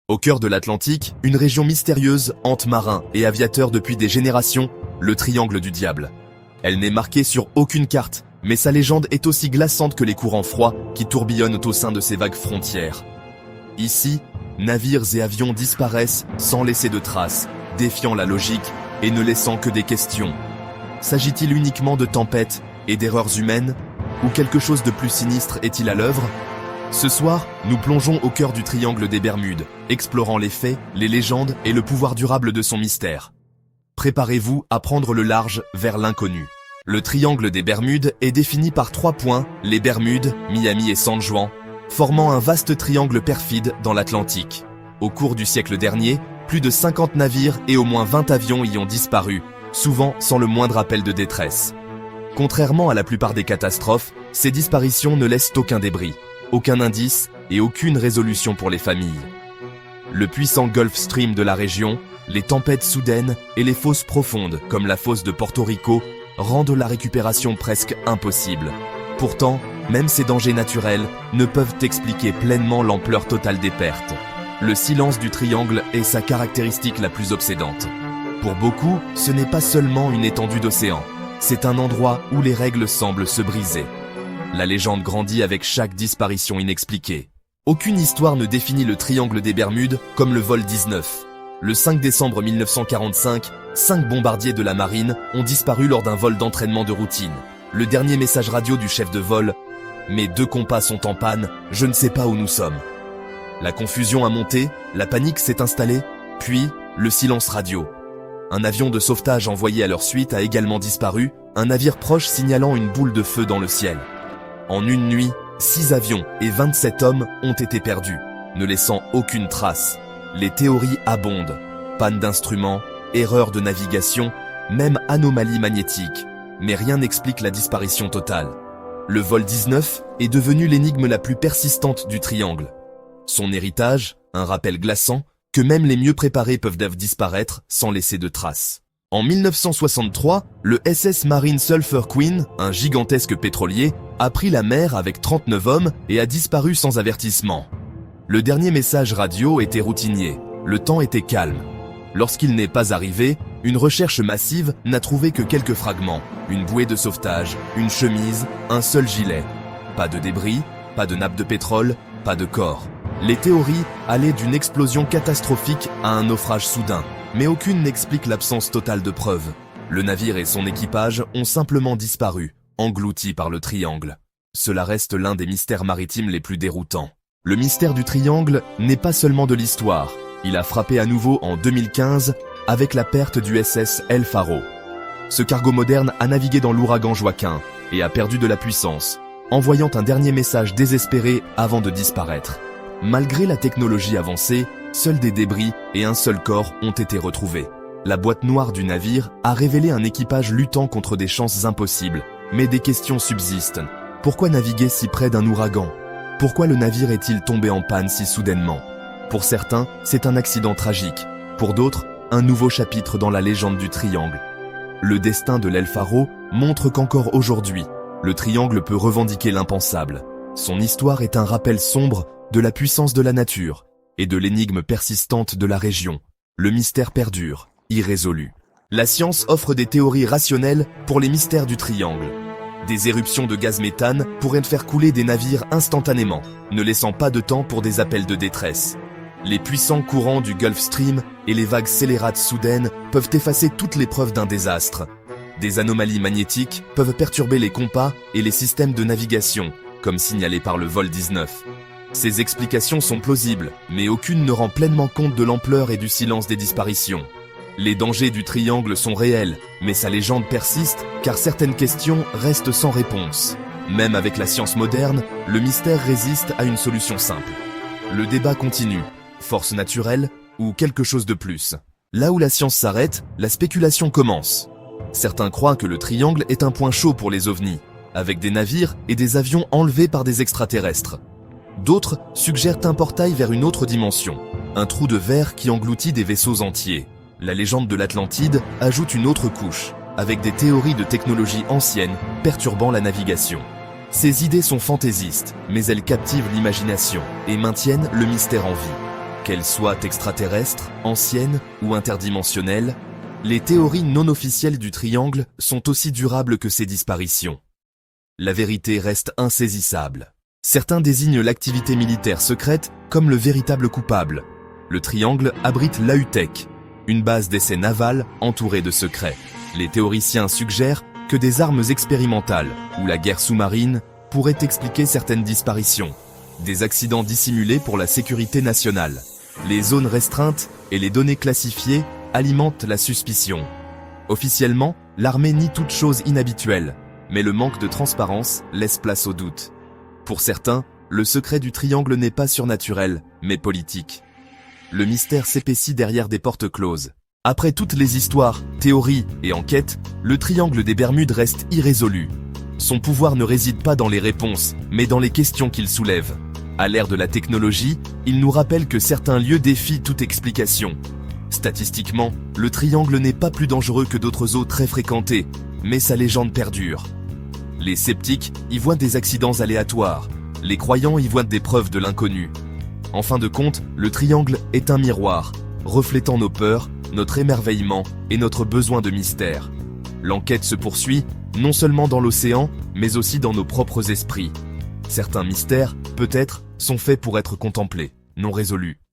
Au cœur de l'Atlantique, une région mystérieuse hante marins et aviateurs depuis des générations, le Triangle du Diable. Elle n'est marquée sur aucune carte, mais sa légende est aussi glaçante que les courants froids qui tourbillonnent au sein de ces vagues frontières. Ici, navires et avions disparaissent sans laisser de traces, défiant la logique et ne laissant que des questions. S'agit-il uniquement de tempêtes et d'erreurs humaines, ou quelque chose de plus sinistre est-il à l'œuvre ? Ce soir, nous plongeons au cœur du Triangle des Bermudes, explorant les faits, les légendes et le pouvoir durable de son mystère. Préparez-vous à prendre le large vers l'inconnu. Le Triangle des Bermudes est défini par 3 points, les Bermudes, Miami et San Juan, formant un vaste triangle perfide dans l'Atlantique. Au cours du siècle dernier, plus de 50 navires et au moins 20 avions y ont disparu, souvent sans le moindre appel de détresse. Contrairement à la plupart des catastrophes, ces disparitions ne laissent aucun débris, aucun indice et aucune résolution pour les familles. Le puissant Gulf Stream de la région, les tempêtes soudaines et les fosses profondes comme la fosse de Porto Rico rendent la récupération presque impossible. Pourtant, même ces dangers naturels ne peuvent expliquer pleinement l'ampleur totale des pertes. Le silence du triangle est sa caractéristique la plus obsédante. Pour beaucoup, ce n'est pas seulement une étendue d'océan, c'est un endroit où les règles semblent se briser. La légende grandit avec chaque disparition inexpliquée. Aucune histoire ne définit le Triangle des Bermudes comme le vol 19. Le 5 décembre 1945, 5 bombardiers de la marine ont disparu lors d'un vol d'entraînement de routine. Le dernier message radio du chef de vol « Mes 2 compas sont en panne, je ne sais pas où nous sommes ». La confusion a monté, la panique s'est installée, puis le silence radio. Un avion de sauvetage envoyé à leur suite a également disparu, un navire proche signalant une boule de feu dans le ciel. En une nuit, 6 avions et 27 hommes ont été perdus, ne laissant aucune trace. Les théories abondent. Panne d'instruments, erreurs de navigation, même anomalies magnétiques. Mais rien n'explique la disparition totale. Le vol 19 est devenu l'énigme la plus persistante du triangle. Son héritage, un rappel glaçant, que même les mieux préparés peuvent disparaître sans laisser de traces. En 1963, le SS Marine Sulphur Queen, un gigantesque pétrolier, a pris la mer avec 39 hommes et a disparu sans avertissement. Le dernier message radio était routinier, le temps était calme. Lorsqu'il n'est pas arrivé, une recherche massive n'a trouvé que quelques fragments, une bouée de sauvetage, une chemise, un seul gilet. Pas de débris, pas de nappe de pétrole, pas de corps. Les théories allaient d'une explosion catastrophique à un naufrage soudain, mais aucune n'explique l'absence totale de preuves. Le navire et son équipage ont simplement disparu, engloutis par le triangle. Cela reste l'un des mystères maritimes les plus déroutants. Le mystère du triangle n'est pas seulement de l'histoire. Il a frappé à nouveau en 2015 avec la perte du SS El Faro. Ce cargo moderne a navigué dans l'ouragan Joaquin et a perdu de la puissance, envoyant un dernier message désespéré avant de disparaître. Malgré la technologie avancée, seuls des débris et un seul corps ont été retrouvés. La boîte noire du navire a révélé un équipage luttant contre des chances impossibles, mais des questions subsistent. Pourquoi naviguer si près d'un ouragan ? Pourquoi le navire est-il tombé en panne si soudainement ? Pour certains, c'est un accident tragique. Pour d'autres, un nouveau chapitre dans la légende du triangle. Le destin de l'El Faro montre qu'encore aujourd'hui, le triangle peut revendiquer l'impensable. Son histoire est un rappel sombre de la puissance de la nature et de l'énigme persistante de la région. Le mystère perdure, irrésolu. La science offre des théories rationnelles pour les mystères du triangle. Des éruptions de gaz méthane pourraient faire couler des navires instantanément, ne laissant pas de temps pour des appels de détresse. Les puissants courants du Gulf Stream et les vagues scélérates soudaines peuvent effacer toutes les preuves d'un désastre. Des anomalies magnétiques peuvent perturber les compas et les systèmes de navigation, comme signalé par le vol 19. Ces explications sont plausibles, mais aucune ne rend pleinement compte de l'ampleur et du silence des disparitions. Les dangers du triangle sont réels, mais sa légende persiste car certaines questions restent sans réponse. Même avec la science moderne, le mystère résiste à une solution simple. Le débat continue, force naturelle ou quelque chose de plus. Là où la science s'arrête, la spéculation commence. Certains croient que le triangle est un point chaud pour les ovnis, avec des navires et des avions enlevés par des extraterrestres. D'autres suggèrent un portail vers une autre dimension, un trou de verre qui engloutit des vaisseaux entiers. La légende de l'Atlantide ajoute une autre couche, avec des théories de technologie anciennes perturbant la navigation. Ces idées sont fantaisistes, mais elles captivent l'imagination et maintiennent le mystère en vie. Qu'elles soient extraterrestres, anciennes ou interdimensionnelles, les théories non officielles du triangle sont aussi durables que ces disparitions. La vérité reste insaisissable. Certains désignent l'activité militaire secrète comme le véritable coupable. Le triangle abrite l'AUTEC, une base d'essai naval entourée de secrets. Les théoriciens suggèrent que des armes expérimentales ou la guerre sous-marine pourraient expliquer certaines disparitions. Des accidents dissimulés pour la sécurité nationale. Les zones restreintes et les données classifiées alimentent la suspicion. Officiellement, l'armée nie toute chose inhabituelle, mais le manque de transparence laisse place au doute. Pour certains, le secret du triangle n'est pas surnaturel, mais politique. Le mystère s'épaissit derrière des portes closes. Après toutes les histoires, théories et enquêtes, le triangle des Bermudes reste irrésolu. Son pouvoir ne réside pas dans les réponses, mais dans les questions qu'il soulève. À l'ère de la technologie, il nous rappelle que certains lieux défient toute explication. Statistiquement, le triangle n'est pas plus dangereux que d'autres eaux très fréquentées, mais sa légende perdure. Les sceptiques y voient des accidents aléatoires, les croyants y voient des preuves de l'inconnu. En fin de compte, le triangle est un miroir, reflétant nos peurs, notre émerveillement et notre besoin de mystère. L'enquête se poursuit, non seulement dans l'océan, mais aussi dans nos propres esprits. Certains mystères, peut-être, sont faits pour être contemplés, non résolus.